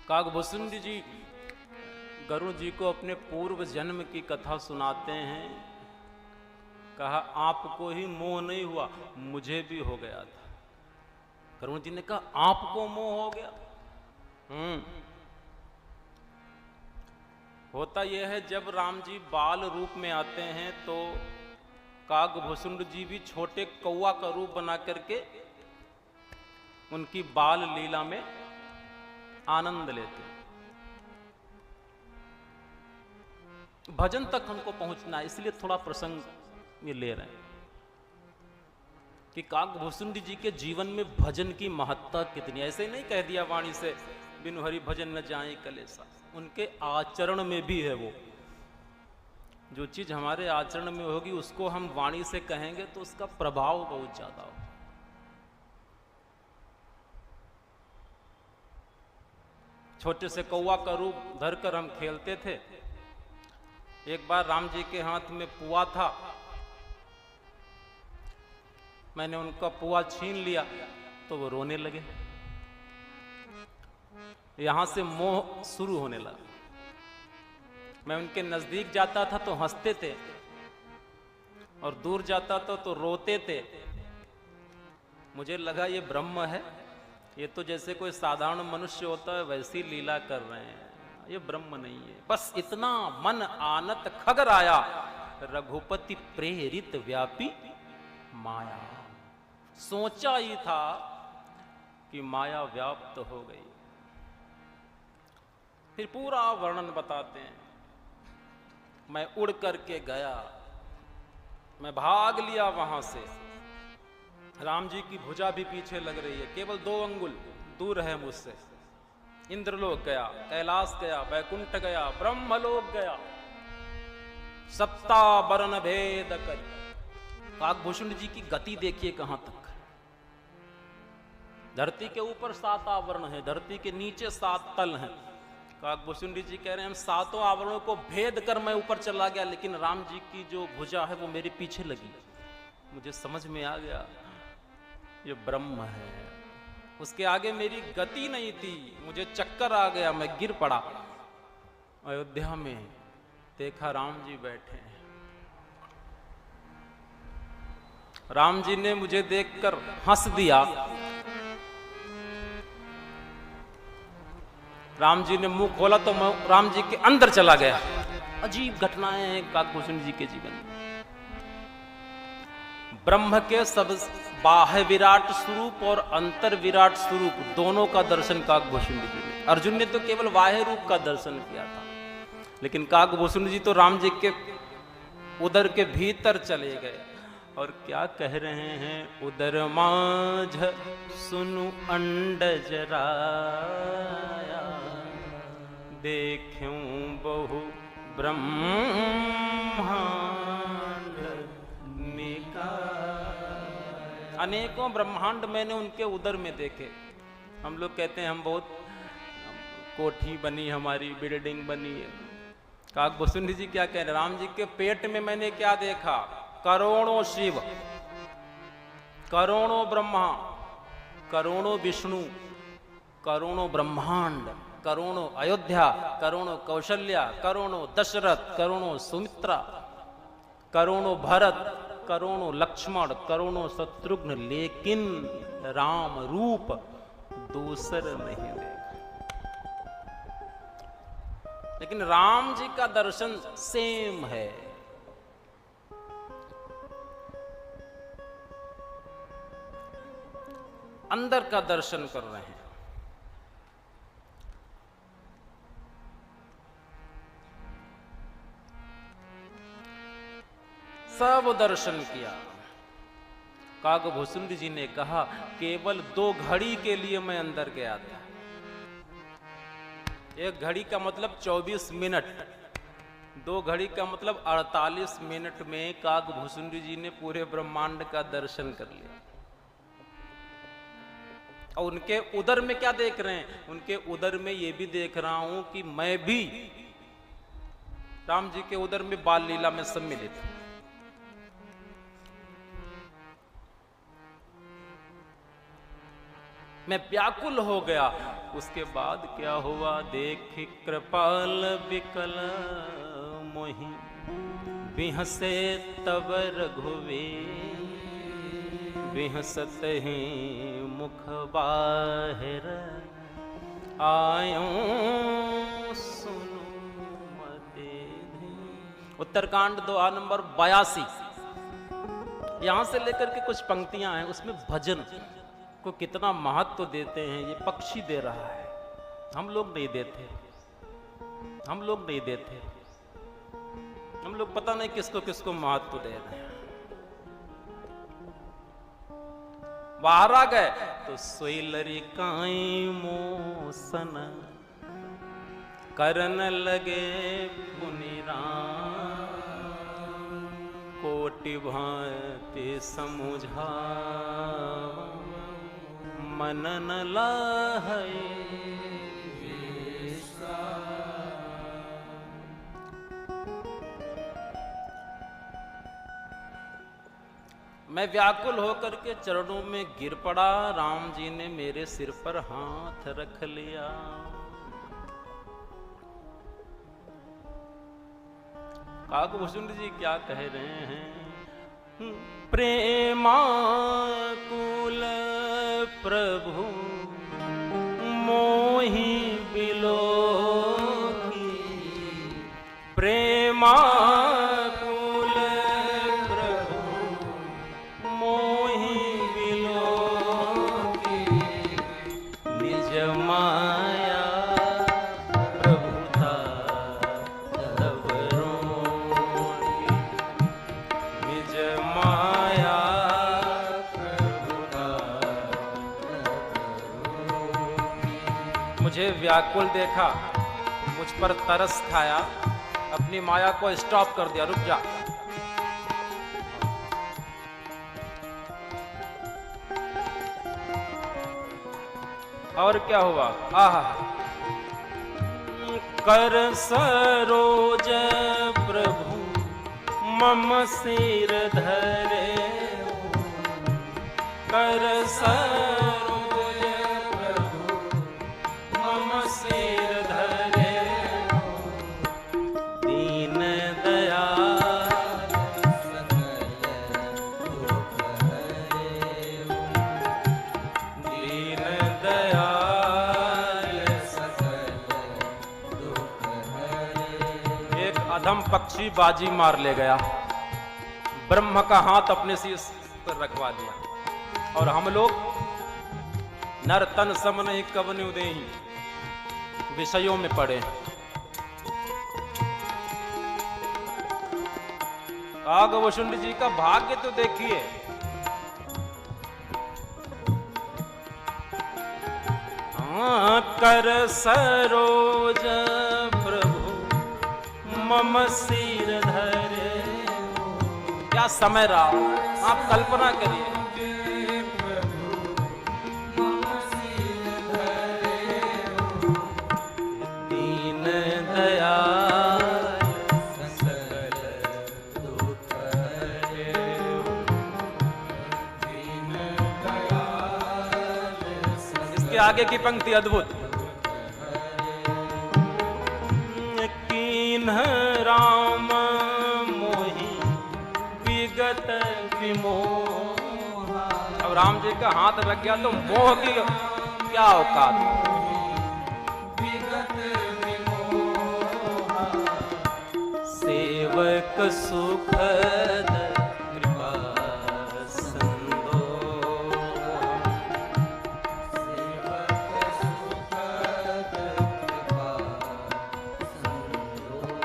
काकभूषुंडी जी गरुड़ जी को अपने पूर्व जन्म की कथा सुनाते हैं। कहा आपको ही मोह नहीं हुआ, मुझे भी हो गया था। गरुड़ जी ने कहा आपको मोह हो गया? होता यह है जब राम जी बाल रूप में आते हैं तो काकभूषुंड जी भी छोटे कौवा का रूप बना करके उनकी बाल लीला में आनंद लेते हैं। भजन तक हमको पहुंचना है, इसलिए थोड़ा प्रसंग ये ले रहे हैं कि काकभूषुंडी जी के जीवन में भजन की महत्ता कितनी। ऐसे ही नहीं कह दिया वाणी से बिनु हरि भजन न जाए कलेसा। उनके आचरण में भी है वो। जो चीज हमारे आचरण में होगी उसको हम वाणी से कहेंगे तो उसका प्रभाव बहुत ज्यादा हो। छोटे से कौवा का रूप धरकर हम खेलते थे। एक बार राम जी के हाथ में पुआ था, मैंने उनका पुआ छीन लिया तो वो रोने लगे। यहां से मोह शुरू होने लगा। मैं उनके नजदीक जाता था तो हंसते थे और दूर जाता था तो रोते थे। मुझे लगा ये ब्रह्म है, ये तो जैसे कोई साधारण मनुष्य होता है वैसी लीला कर रहे हैं, ये ब्रह्म नहीं है। बस इतना मन आनत खगर आया, रघुपति प्रेरित व्यापी माया। सोचा ही था कि माया व्याप्त हो गई। फिर पूरा वर्णन बताते हैं। मैं उड़ करके गया, मैं भाग लिया वहां से। राम जी की भुजा भी पीछे लग रही है, केवल 2 अंगुल दूर है मुझसे। इंद्रलोक गया, कैलाश गया, वैकुंठ गया, ब्रह्मलोक गया, सप्ता वर्ण भेद कर। काकभूषुंड जी की गति देखिए कहां तक। धरती के ऊपर 7 आवरण है, धरती के नीचे 7 तल हैं। काकभूषुंडी जी कह रहे हैं हम 7 आवरणों को भेद कर मैं ऊपर चला गया, लेकिन राम जी की जो भुजा है वो मेरे पीछे लगी। मुझे समझ में आ गया ये ब्रह्म है। उसके आगे मेरी गति नहीं थी, मुझे चक्कर आ गया, मैं गिर पड़ा। अयोध्या में देखा राम जी बैठे हैं। राम जी ने मुझे देखकर हंस दिया। राम जी ने मुंह खोला तो मैं राम जी के अंदर चला गया। अजीब घटनाएं हैं काकभूषुंड जी के जीवन में। ब्रह्म के सब बाह्य विराट स्वरूप और अंतर विराट स्वरूप दोनों का दर्शन काकभूषुंड जी ने। अर्जुन ने तो केवल बाह्य रूप का दर्शन किया था, लेकिन काकभूषुंड जी तो राम जी के उदर के भीतर चले गए। और क्या कह रहे हैं? उदर माझ सुनु अंडज राया, देखूं बहु ब्रह्मांड निकाया। अनेकों ब्रह्मांड मैंने उनके उदर में देखे। हम लोग कहते हैं हम बहुत कोठी बनी, हमारी बिल्डिंग बनी है। काकभूषुंड जी क्या कह रहे? राम जी के पेट में मैंने क्या देखा? करोड़ों शिव, करोड़ों ब्रह्मा, करोड़ों विष्णु, करोड़ों ब्रह्मांड, करोड़ों अयोध्या, करोड़ों कौशल्या, करोड़ों दशरथ, करोड़ों सुमित्रा, करोड़ों भरत, करोड़ों लक्ष्मण, करोड़ों शत्रुघ्न, लेकिन राम रूप दूसर नहीं देखा। लेकिन राम जी का दर्शन सेम है। अंदर का दर्शन कर रहे हैं। सब दर्शन किया। काकभूषुंड जी ने कहा केवल 2 घड़ी के लिए मैं अंदर गया था। 1 घड़ी का मतलब 24 मिनट, 2 घड़ी का मतलब 48 मिनट में काकभूषुंड जी ने पूरे ब्रह्मांड का दर्शन कर लिया। और उनके उदर में क्या देख रहे हैं? उनके उदर में ये भी देख रहा हूं कि मैं भी राम जी के उदर में बाल लीला में सम्मिलित हूं। मैं व्याकुल हो गया। उसके बाद क्या हुआ, देख कृपाल बिकल मोहि, बिहसे तब रघुवीर, बिहसत ही मुख बाहिर, आयों सुनु मते धीर। उत्तरकांड 2 नंबर 82। यहां से लेकर के कुछ पंक्तियां हैं, उसमें भजन को कितना महत्व देते हैं ये पक्षी दे रहा है, हम लोग नहीं देते। हम लोग नहीं देते, हम लोग पता नहीं किसको किसको महत्व दे रहे हैं। बाहर आ गए तो सोई लरिकाई मोसन, करन लगे पुनिराम, कोटि भांति समुझा, मनन लाहै। मैं व्याकुल होकर के चरणों में गिर पड़ा, राम जी ने मेरे सिर पर हाथ रख लिया। काकभूषण जी क्या कह रहे हैं, प्रेमाकुल प्रभु मोहि बिलोकी, प्रेमाकुल प्रभु मोहि बिलोकी, निज माया प्रभुता तब रोकी, निज माया मुझे व्याकुल देखा, मुझ पर तरस खाया, अपनी माया को स्टॉप कर दिया, रुक जा। और क्या हुआ, आहा, कर सरोज प्रभु मम सिर धरे, कर सरोज प्रभु मम सिर धरे, दीन दयाल सकल दुख हरे, दीन दयाल सकल दुख हरे। एक अधम पक्षी बाजी मार ले गया, ब्रह्म का हाथ अपने शीश पर रखवा दिया, और हम लोग नर तन सम नहीं कवनि उदेहि विषयों में पड़े। काकभूषण जी का भाग्य तो देखिए, कर सरोज प्रभु मम सिर धरे। क्या समय रहा, आप कल्पना करिए, दीन दयाल सकल दुख हरे, दीन दयाल। इसके आगे की पंक्ति अद्भुत, कीन्ह राम मोहि विगत विमोहा। अब राम जी का हाथ रख गया तो मोह की क्या औकात, सेवक सुखद कृपा संदोहा, सेवक सुखद कृपा संदोहा,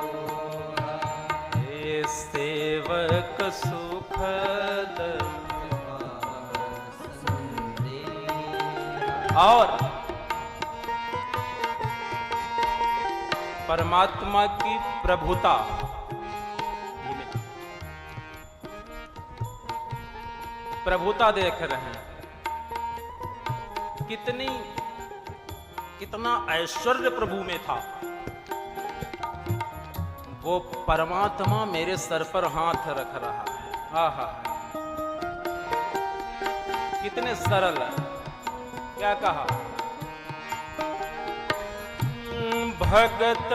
हे सेवक सुखद कृपा संदोहा। और परमात्मा की प्रभुता, प्रभुता देख रहे हैं, कितना ऐश्वर्य प्रभु में था। वो परमात्मा मेरे सर पर हाथ रख रहा है, आहा, कितने सरल, क्या कहा? भगत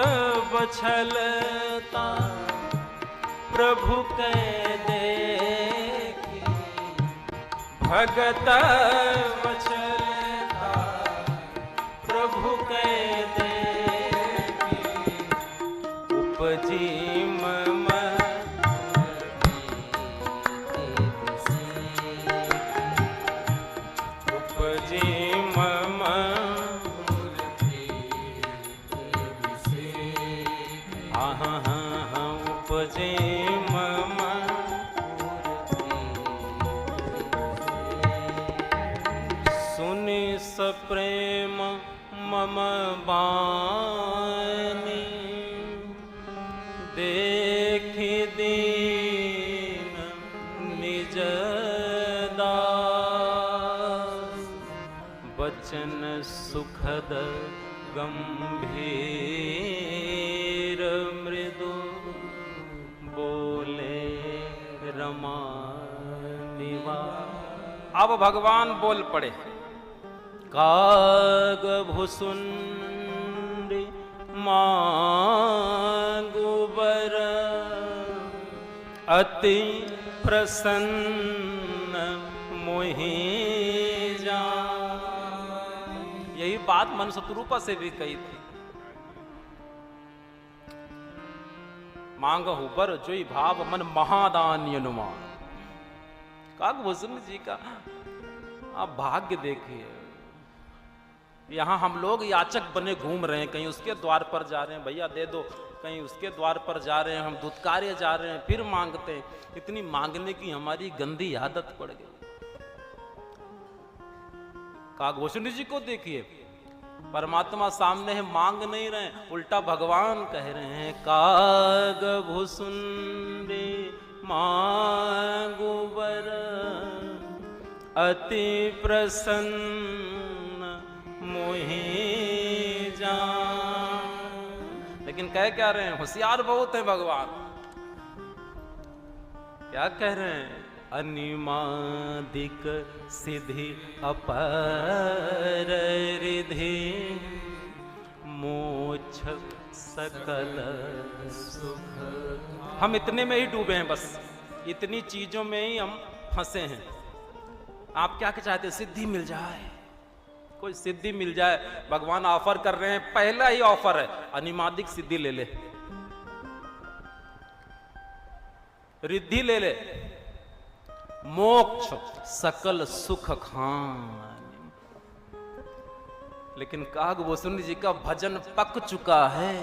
बछलता प्रभु कै देखी, भगत बछलता प्रभु कै देखी, उपजी मम उपजी मम उपजे मम सुनि सप्रेम मम बानी, देखि दीन निज दास, वचन सुखद गंभीर मृदु, बोले रमा निवास। अब भगवान बोल पड़े। काग भुसुंडी मांगु बर, अति प्रसन्न मोहि जान। यही बात मन शत्रुपा से भी कही थी। मांगहु बर जोई भाव मन महादान्य अनुमान। काकभूषण जी का आप भाग्य देखिए, यहां हम लोग याचक बने घूम रहे हैं, कहीं उसके द्वार पर जा रहे हैं भैया दे दो, कहीं उसके द्वार पर जा रहे हैं, हम धुतकार्य जा रहे हैं फिर मांगते हैं। इतनी मांगने की हमारी गंदी आदत पड़ गई। काकभूषण जी को देखिए, परमात्मा सामने है, मांग नहीं रहे, उल्टा भगवान कह रहे हैं काग भुसुंडी मांगु बर, अति प्रसन्न मोहि जान। लेकिन कह क्या रहे हैं? होशियार बहुत है भगवान। क्या कह रहे हैं? अनिमादिक सिद्धि अपर रिधि, मोक्ष सकल सुख। हम इतने में ही डूबे हैं, बस इतनी चीजों में ही हम फंसे हैं। आप क्या चाहते? सिद्धि मिल जाए, कोई सिद्धि मिल जाए। भगवान ऑफर कर रहे हैं, पहला ही ऑफर है, अनिमादिक सिद्धि ले ले, रिद्धि ले ले, मोक्ष सकल सुख खान। लेकिन काकभूषण जी का भजन पक चुका है,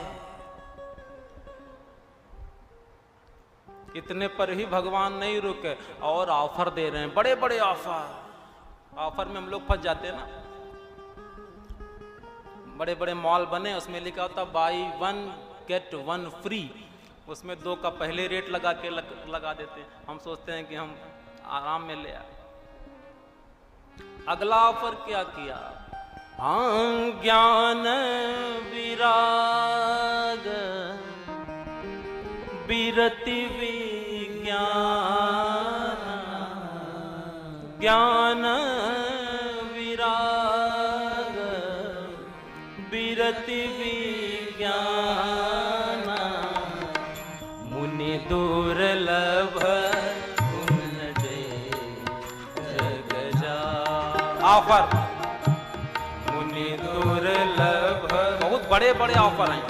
इतने पर ही भगवान नहीं रुके और ऑफर दे रहे हैं, बड़े बड़े ऑफर। ऑफर में हम लोग फंस जाते हैं ना। बड़े बड़े मॉल बने, उसमें लिखा होता बाई 1 गेट 1 फ्री, उसमें 2 का पहले रेट लगा के लगा देते हैं। हम सोचते हैं कि हम आराम में ले आए। अगला ऑफर क्या किया? हाँ ज्ञान विराग विरति विज्ञान, ज्ञान विराग विरति विज्ञान, मुनि दुर्लभ ऑफर। मुनि दुर्लभ, बहुत बड़े बड़े ऑफर हैं।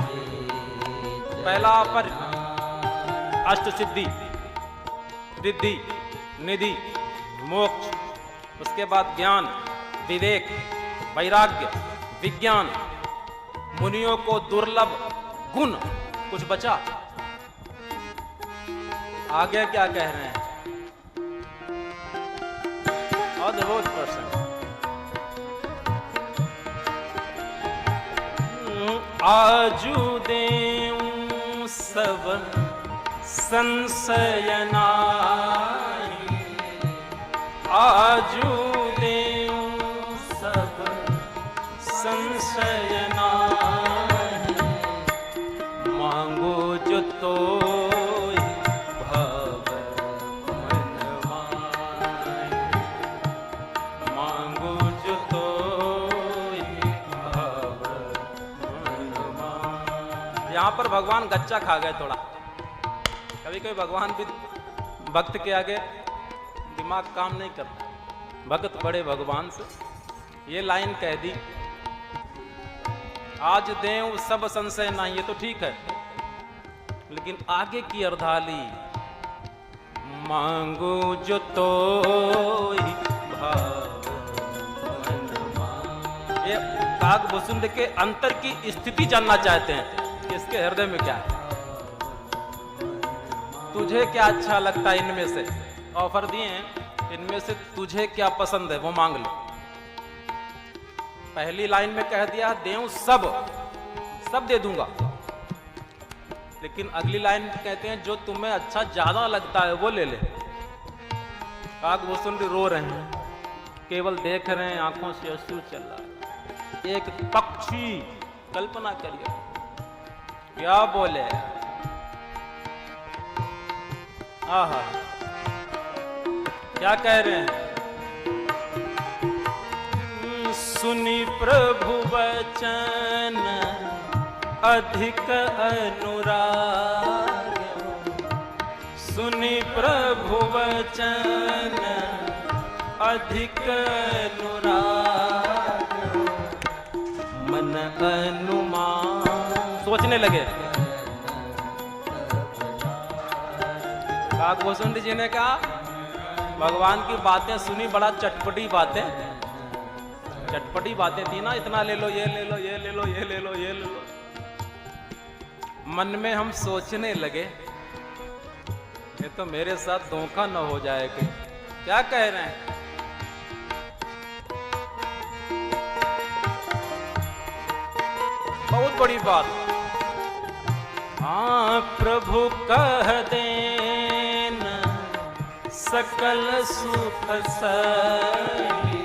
पहला ऑफर अष्ट सिद्धि, रिद्धि, निधि, मोक्ष। उसके बाद ज्ञान, विवेक, वैराग्य, विज्ञान, मुनियों को दुर्लभ गुण। कुछ बचा? आगे क्या कह रहे हैं? अद्भुत प्रश्न। आजु देऊं सब संशय नाहि, आजु देऊं सब संशय नाहि, मांगो जो तो भव मन माहि, मांगो जो तो यहाँ पर भगवान गच्चा खा गए थोड़ा। कभी कभी भगवान भी भक्त के आगे दिमाग काम नहीं करता, भक्त बड़े भगवान से। ये लाइन कह दी, आज देव सब संशय ना, ये तो ठीक है, लेकिन आगे की अर्धाली, मांगो जो तो ये काकभूषुंड के अंतर की स्थिति जानना चाहते हैं कि इसके हृदय में क्या है। तुझे क्या अच्छा लगता है इनमें से, ऑफर दिए हैं, इनमें से तुझे क्या पसंद है वो मांग लो। पहली लाइन में कह दिया देव सब दे दूंगा, लेकिन अगली लाइन में कहते हैं जो तुम्हें अच्छा ज्यादा लगता है वो ले ले। काकभूषुंड रो रहे हैं, केवल देख रहे हैं, आंखों से अश्रु चल रहा है। एक पक्षी, कल्पना करिए क्या बोले, आहा क्या कह रहे हैं, सुनी प्रभु वचन अधिक अनुराग, सुनी प्रभु वचन अधिक अनुराग, मन अनुमान। सोचने लगे, काकभूषुंड जी ने कहा भगवान की बातें सुनी, बड़ा चटपटी बातें थी ना, इतना ले लो, ये ले लो, ये ले लो, ये ले लो, ये ले लो। मन में हम सोचने लगे ये तो मेरे साथ धोखा न हो जाए कहीं। क्या कह रहे हैं, बहुत बड़ी बात। हाँ प्रभु कह देन सकल सुख सही,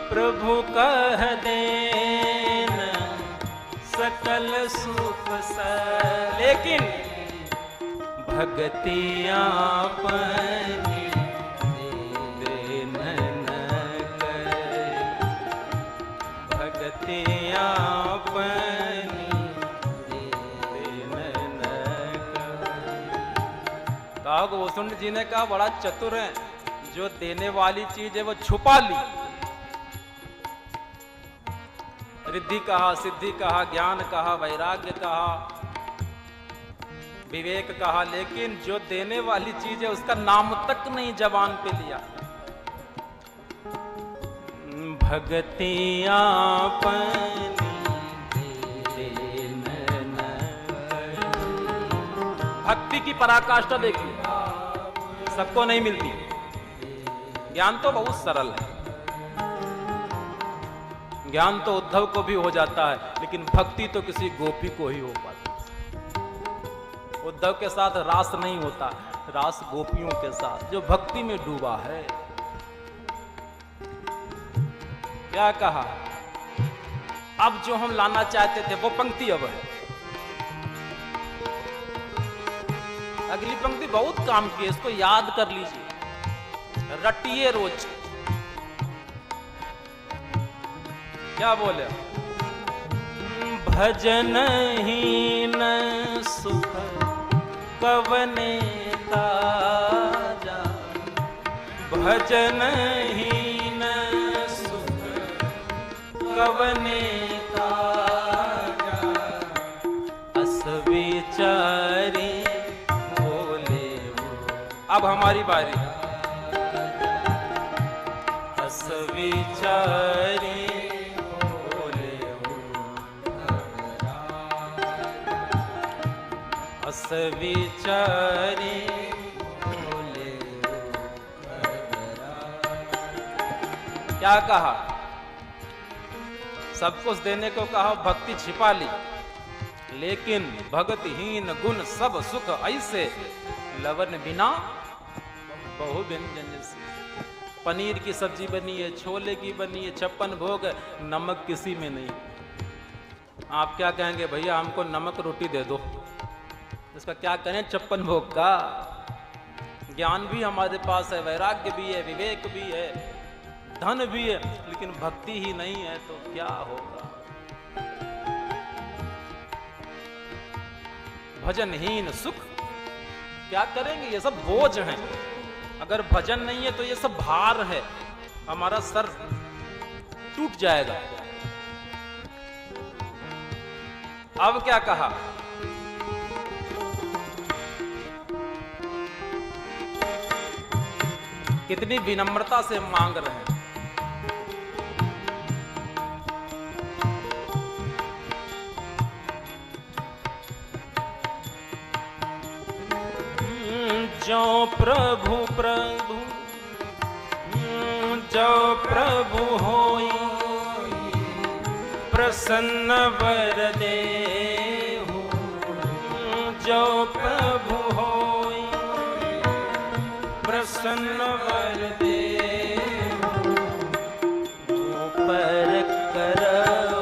प्रभु कह देन सकल सुख सही, लेकिन भक्ति आपनी देन न करे, भक्ति आपनी देन न करे। काकभूषुंड जी ने कहा बड़ा चतुर है, जो देने वाली चीज है वो छुपा ली। रिद्धि कहा, सिद्धि कहा, ज्ञान कहा, वैराग्य कहा, विवेक कहा, लेकिन जो देने वाली चीज है उसका नाम तक नहीं जबान पे लिया। भक्ति आपनी देन न करे। भक्ति की पराकाष्ठा देखिए, सबको नहीं मिलती। ज्ञान तो बहुत सरल है, ज्ञान तो उद्धव को भी हो जाता है, लेकिन भक्ति तो किसी गोपी को ही हो पाती। उद्धव के साथ रास नहीं होता, रास गोपियों के साथ, जो भक्ति में डूबा है। क्या कहा, अब जो हम लाना चाहते थे वो पंक्ति अब है। अगली पंक्ति बहुत काम की है, इसको याद कर लीजिए, रटिए रोज। क्या बोले, भजन ही न सुख कवने ताजा, भजन ही न सुख कवने ताजा, अस विचारी बोले वो। अब हमारी बारी, अस विचारी विचारी बोले। क्या कहा, सब कुछ देने को कहा, भक्ति छिपा ली, लेकिन भगतहीन गुण सब सुख ऐसे, लवन बिना बहु व्यंजन से। पनीर की सब्जी बनी है, छोले की बनी है, 56 भोग, नमक किसी में नहीं। आप क्या कहेंगे, भैया हमको नमक रोटी दे दो, इसका क्या करें 56 भोग का। ज्ञान भी हमारे पास है, वैराग्य भी है, विवेक भी है, धन भी है, लेकिन भक्ति ही नहीं है तो क्या होगा। भजनहीन सुख। क्या करेंगे, ये सब बोझ हैं। अगर भजन नहीं है तो ये सब भार है, हमारा सर टूट जाएगा। अब क्या कहा, कितनी विनम्रता से मांग रहे हैं। जो प्रभु प्रभु जो प्रभु होई प्रसन्न वर देहु। जो प्रभु होई प्रसन्न वर देहु। पर करहु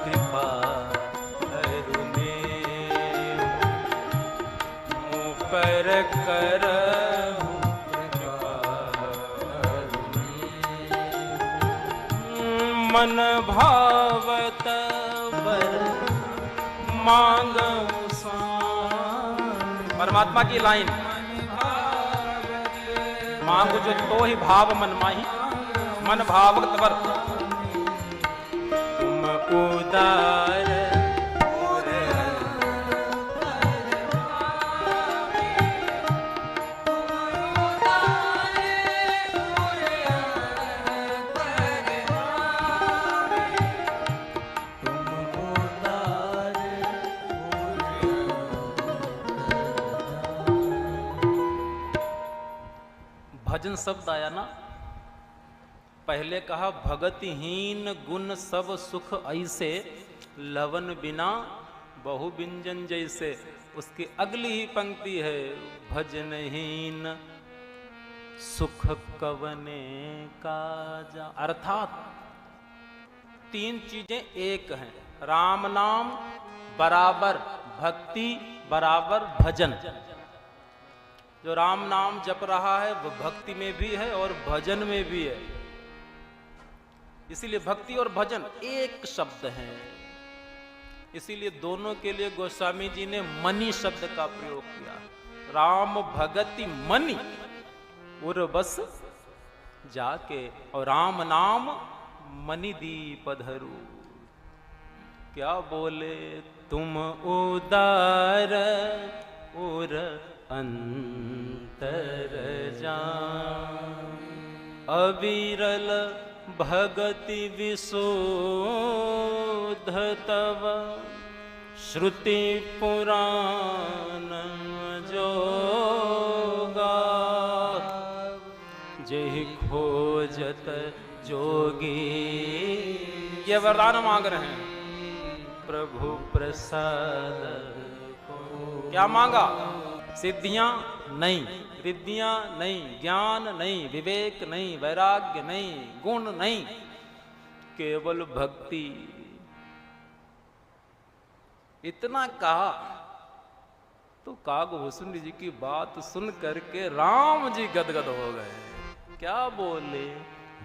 कृपा करुणेहु। पर करहु कृपा करुणेहु। मन भावत वर मांगहु स्वामी। परमात्मा की लाइन, मांगो जो तो ही भाव मन माही। मन भावत वर तुम उदार भजन शब्द आया ना। पहले कहा भगतिहीन गुण सब सुख ऐसे, लवन बिना बहु व्यंजन जैसे। उसकी अगली ही पंक्ति है भजनहीन सुख कवने काजा। अर्थात तीन चीजें एक हैं, राम नाम बराबर भक्ति बराबर भजन। जो राम नाम जप रहा है वो भक्ति में भी है और भजन में भी है। इसीलिए भक्ति और भजन एक शब्द है। इसीलिए दोनों के लिए गोस्वामी जी ने मनी शब्द का प्रयोग किया। राम भगति मनी उर बस जाके, और राम नाम मनी दीप धरु। क्या बोले, तुम उदार उर अंतर जान। अविरल भगति विशोध तव, श्रुति पुराण जोगा। जहि खोजत जोगी। ये वरदान मांग रहे हैं प्रभु प्रसाद को। क्या मांगा, सिद्धियां नहीं, रिद्धियां नहीं, ज्ञान नहीं, विवेक नहीं, वैराग्य नहीं, गुण नहीं, केवल भक्ति। इतना कहा तो कागभूषण जी की बात सुन करके राम जी गदगद हो गए। क्या बोले,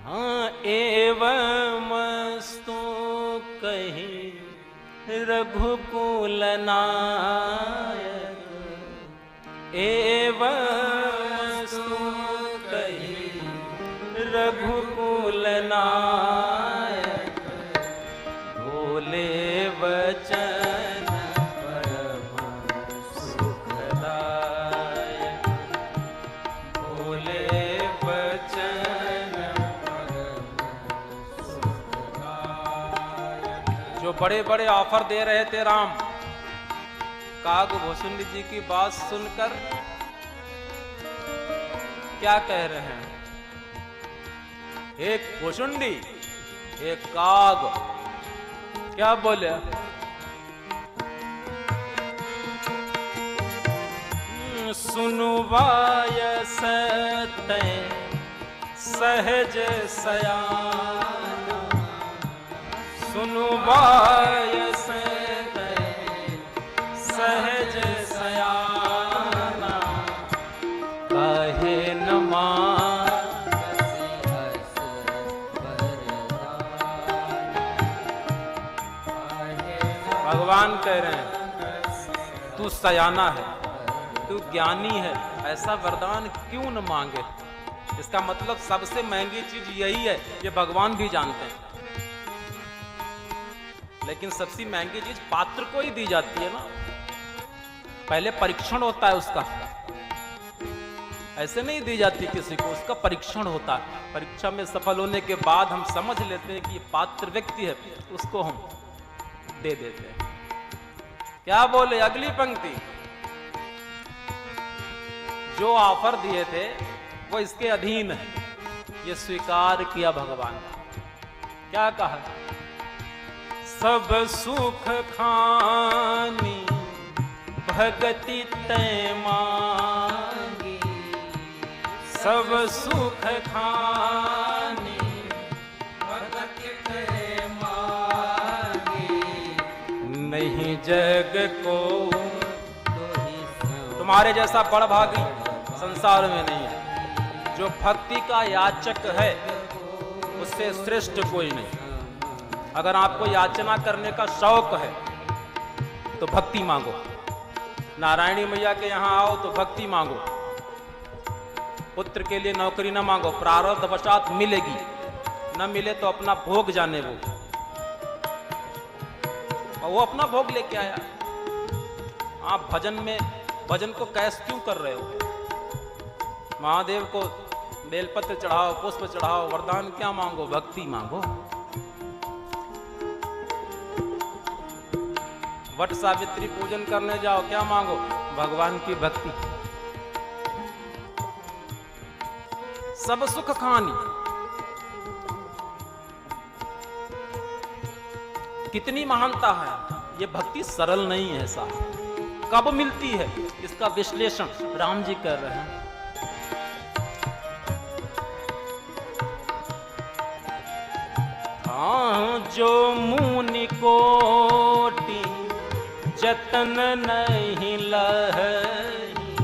हाँ एवं मस्तु कही रघुकुल नायक। एवं कही रघुकुल नायक। भोले वचन परम सुखदायक। भोले वचन परम सुखदायक। जो बड़े बड़े ऑफर दे रहे थे राम, कागभूषण जी की बात सुनकर क्या कह रहे हैं, एक भुषुंडी एक काग। क्या बोले, सुनु वायस तै सहज सयाना। सुनु वायस सहज सयाना। काहे न भगवान कह रहे हैं तू सयाना है, तू ज्ञानी है, ऐसा वरदान क्यों न मांगे। इसका मतलब सबसे महंगी चीज यही है, ये भगवान भी जानते हैं। लेकिन सबसे महंगी चीज पात्र को ही दी जाती है ना। पहले परीक्षण होता है उसका, ऐसे नहीं दी जाती किसी को, उसका परीक्षण होता है। परीक्षा में सफल होने के बाद हम समझ लेते हैं कि ये पात्र व्यक्ति है, उसको हम दे देते हैं। क्या बोले अगली पंक्ति, जो ऑफर दिए थे वो इसके अधीन है, ये स्वीकार किया भगवान ने। क्या कहा, सब सुख खानी भगति तै मांगी, सब सुख खानी भगति तै मांगी, नहीं जग को तुम्हारे जैसा बड़भागी संसार में नहीं है। जो भक्ति का याचक है उससे श्रेष्ठ कोई नहीं। अगर आपको याचना करने का शौक है तो भक्ति मांगो। नारायणी मैया के यहाँ आओ तो भक्ति मांगो। पुत्र के लिए नौकरी न मांगो, प्रारब्धवशात मिलेगी, न मिले तो अपना भोग जाने वो। और वो अपना भोग लेके आया। आप भजन को कैस क्यों कर रहे हो? महादेव को बेलपत्र चढ़ाओ, पुष्प चढ़ाओ, वरदान क्या मांगो, भक्ति मांगो। वट सावित्री पूजन करने जाओ, क्या मांगो, भगवान की भक्ति। सब सुख खानी, कितनी महानता है। ये भक्ति सरल नहीं है साहब। कब मिलती है इसका विश्लेषण राम जी कर रहे हैं। जो मुनि कोटि जतन नहीं लही,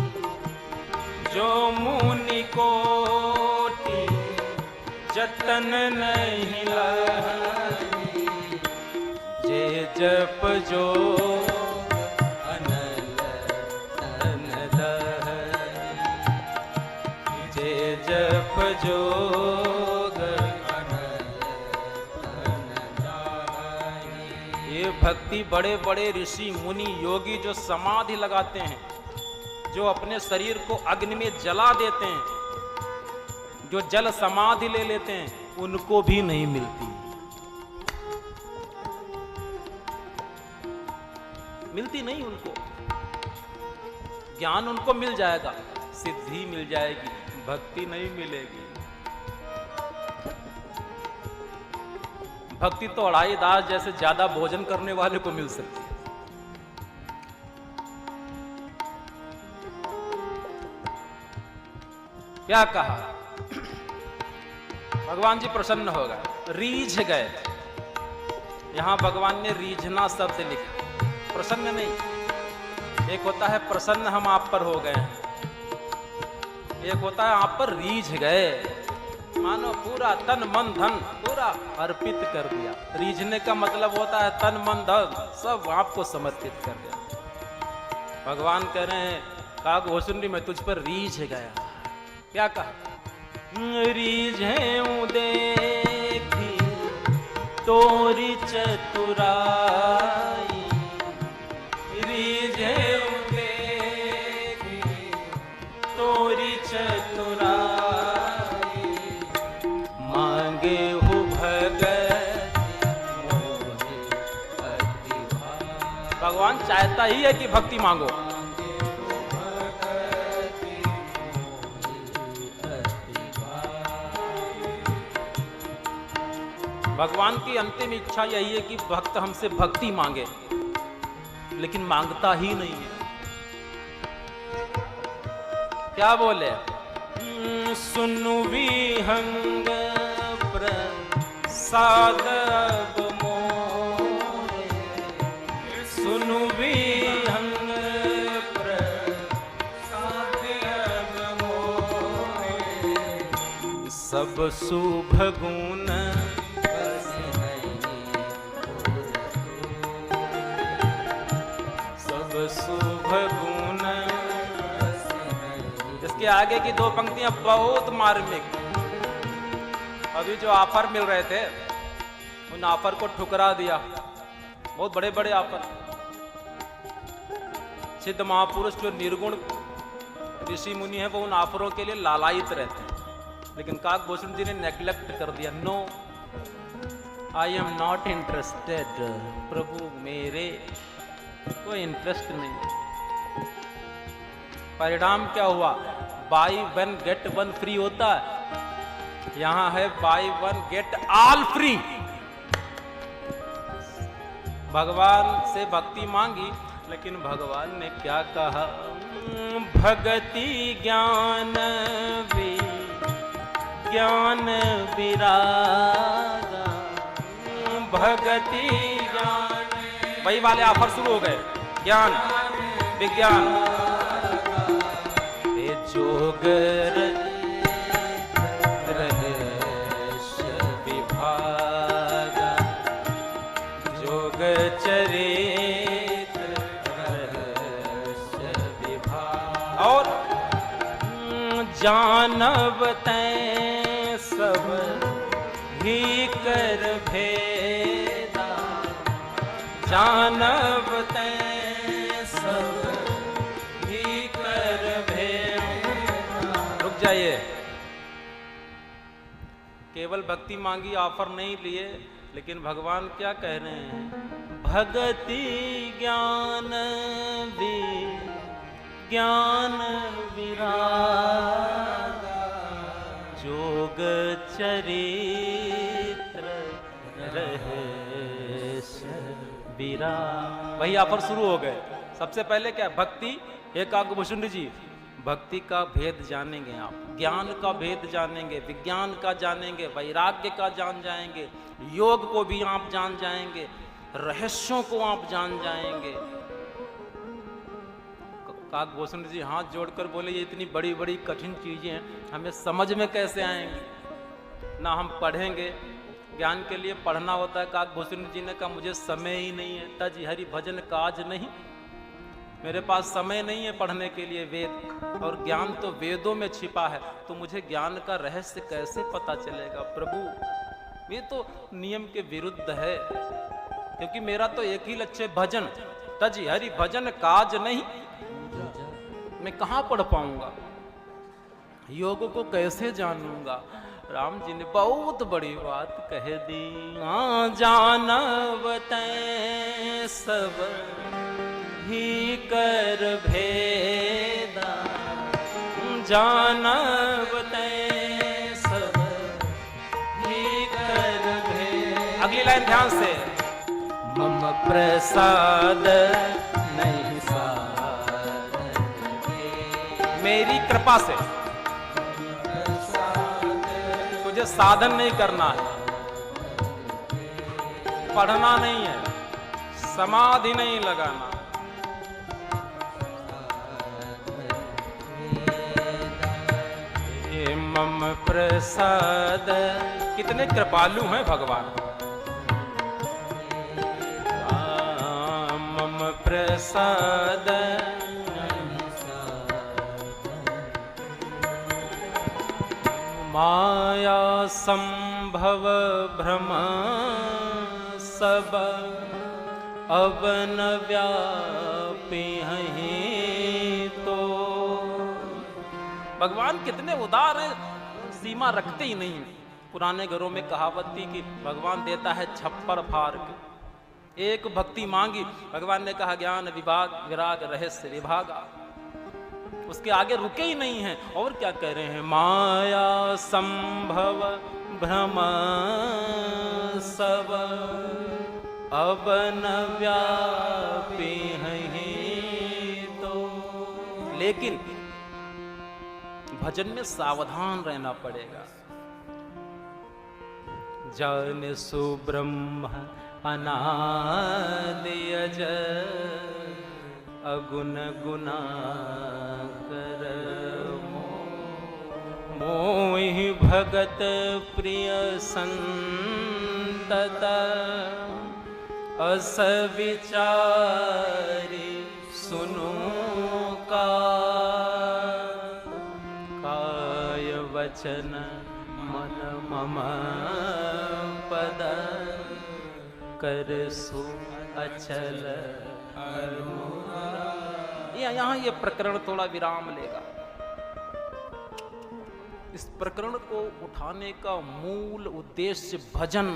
जो मुनि कोटि जतन नहीं लही, जे जप जो अनल तन लही, जे जप जो भक्ति बड़े बड़े ऋषि मुनि योगी जो समाधि लगाते हैं, जो अपने शरीर को अग्नि में जला देते हैं, जो जल समाधि ले लेते हैं, उनको भी नहीं मिलती। मिलती नहीं उनको। ज्ञान उनको मिल जाएगा, सिद्धि मिल जाएगी, भक्ति नहीं मिलेगी। भक्ति तो अढ़ाई दास जैसे ज्यादा भोजन करने वाले को मिल सकती है। क्या कहा, भगवान जी प्रसन्न हो गए, रीझ गए। यहां भगवान ने रीझना शब्द लिखा, प्रसन्न नहीं। एक होता है प्रसन्न हम आप पर हो गए, एक होता है आप पर रीझ गए, मानो पूरा तन मन धन पूरा अर्पित कर दिया। रीझने का मतलब होता है तन मन धन सब आपको समर्पित कर दिया। भगवान कह रहे हैं, काग होशुंडी में तुझ पर रीझ गया। क्या कहा, रीझे देखी तोरी चतुराई, रीझे देखी तोरी चतुराई, मांगे हो भगत मोहि अति भाई। भगवान चाहता ही है कि भक्ति मांगो। भगवान की अंतिम इच्छा यही है कि भक्त हमसे भक्ति मांगे, लेकिन मांगता ही नहीं है। क्या बोले, सुनु विहंग प्रसाद अब मोरे, सुनु विहंग प्रसाद अब मोरे, सब शुभ गुण शुभ उसके आगे की 2 पंक्तियां बहुत मार्मिक। अभी जो ऑफर मिल रहे थे उन ऑफर को ठुकरा दिया, बहुत बड़े बड़े ऑफर। सिद्ध महापुरुष जो निर्गुण ऋषि मुनि है वो उन ऑफरों के लिए लालायित रहते हैं, लेकिन काकभूषण जी ने नेग्लेक्ट कर दिया। No, I am not interested. प्रभु मेरे कोई इंटरेस्ट नहीं। परिणाम क्या हुआ? बाई 1 गेट 1 फ्री होता है, यहां है बाई 1 गेट ऑल फ्री। भगवान से भक्ति मांगी, लेकिन भगवान ने क्या कहा? भगति ज्ञान ज्ञान विरागा, भगति ज्ञान। वही वाले ऑफर शुरू हो गए, ज्ञान विज्ञान जोग रहस्य विभागा, जोग चरित्र रहस्य विभाग। और जानब तैं सब ही कर भेदा, जानब तैं सब ही कर भेदा। रुक जाइए, केवल भक्ति मांगी, ऑफर नहीं लिए, लेकिन भगवान क्या कह रहे हैं? भगति ज्ञान ज्ञान विरागा, जोग चरित्र रहस्य विराग। वही ऑफर शुरू हो गए। सबसे पहले क्या? भक्ति। हे काकभूषण जी, भक्ति का भेद जानेंगे आप, ज्ञान का भेद जानेंगे, विज्ञान का जानेंगे, वैराग्य का जान जाएंगे, योग को भी आप जान जाएंगे, रहस्यों को आप जान जाएंगे। काकभूषण जी हाथ जोड़कर बोले, ये इतनी बड़ी बड़ी कठिन चीजें हैं, हमें समझ में कैसे आएंगी? ना हम पढ़ेंगे, ज्ञान के लिए पढ़ना होता है। काकभूषण जी ने कहा, मुझे समय ही नहीं है, तज हरि भजन काज नहीं, मेरे पास समय नहीं है पढ़ने के लिए वेद, और ज्ञान तो वेदों में छिपा है, तो मुझे ज्ञान का रहस्य कैसे पता चलेगा? प्रभु ये तो नियम के विरुद्ध है, क्योंकि मेरा तो एक ही लक्ष्य, भजन। तज हरि भजन काज नहीं, मैं कहां पढ़ पाऊंगा, योग को कैसे जानूंगा? राम जी ने बहुत बड़ी बात कह दी। जानब तैं सब ही कर भेदा, जानब तैं सब ही कर भेदा। अगली लाइन ध्यान से। मम प्रसाद नहीं साधन, मेरी कृपा से, तुझे साधन नहीं करना है, पढ़ना नहीं है, समाधि नहीं लगाना। ये मम प्रसाद, कितने कृपालु हैं भगवान। मम प्रसाद माया संभव भ्रम सब अब न व्यापी हैं। तो भगवान कितने उदार हैं, सीमा रखते ही नहीं। पुराने घरों में कहावत थी कि भगवान देता है छप्पर फाड़ के। एक भक्ति मांगी, भगवान ने कहा ज्ञान विभाग विराग रहस्य विभागा, उसके आगे रुके ही नहीं हैं। और क्या कह रहे हैं? माया संभव भ्रम सब अब न व्यापी हैं। तो लेकिन भजन में सावधान रहना पड़ेगा। जान सुब्रह्म अनादि अजर, अगुण गुना कर मोहि भगत प्रिय संतत, अस विचारी सुनु का। वचन मन मम पद कर सो अचल यहाँ ये प्रकरण थोड़ा विराम लेगा। इस प्रकरण को उठाने का मूल उद्देश्य भजन